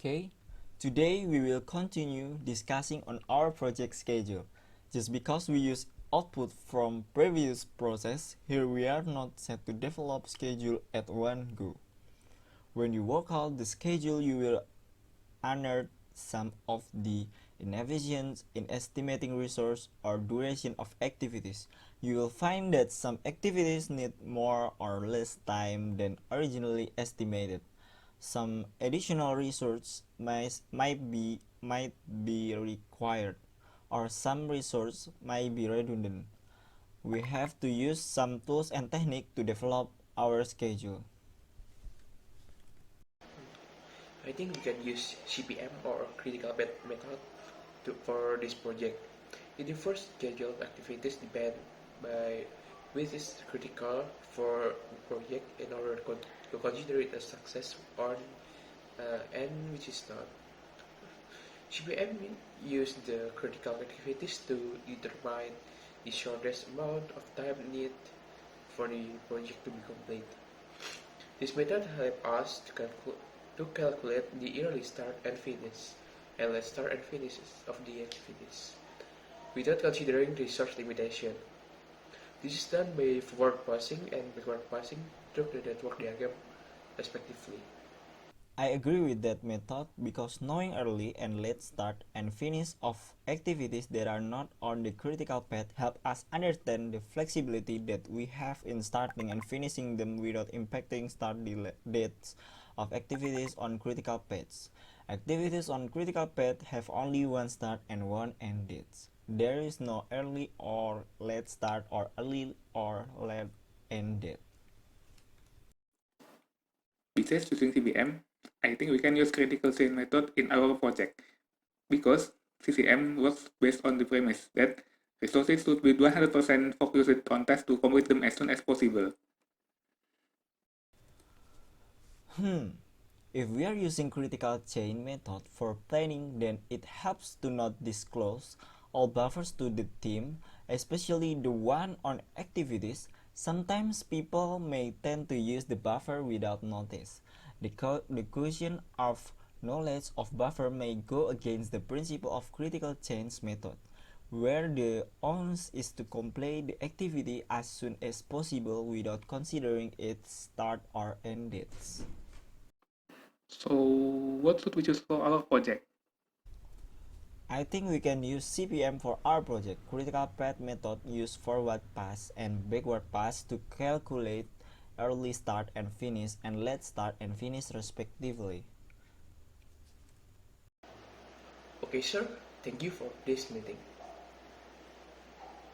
Okay, today we will continue discussing on our project schedule. Just because we use output from previous process, here we are not set to develop schedule at one go. When you work out the schedule, you will unearth some of the inefficiencies in estimating resource or duration of activities. You will find that some activities need more or less time than originally estimated. Some additional resources might be required, or some resource might be redundant. We have to use some tools and techniques to develop our schedule. I think we can use CPM or critical path method for this project. In the first schedule, activities depend by which is critical for the project in order to consider it a success or and which is not. CPM use the critical activities to determine the shortest amount of time needed for the project to be complete. This method helps us to calculate the early start and finish and last start and finishes of the activities without considering resource limitation. This is done by forward passing and backward passing through the network diagram respectively. I agree with that method because knowing early and late start and finish of activities that are not on the critical path help us understand the flexibility that we have in starting and finishing them without impacting start dates of activities on critical paths. Activities on critical path have only one start and one end dates. There is no early or late start or early or late end date. Besides using CBM, I think we can use critical chain method in our project because CCM works based on the premise that resources should be 100% focused on tasks to complete them as soon as possible. If we are using critical chain method for planning, then it helps to not disclose all buffers to the team, especially the one on activities. Sometimes people may tend to use the buffer without notice. The question of knowledge of buffer may go against the principle of critical chains method, where the onus is to complete the activity as soon as possible without considering its start or end dates. So what should we choose for our project? I think we can use CPM for our project. Critical path method use forward pass and backward pass to calculate early start and finish and late start and finish respectively. Okay, sir. Thank you for this meeting.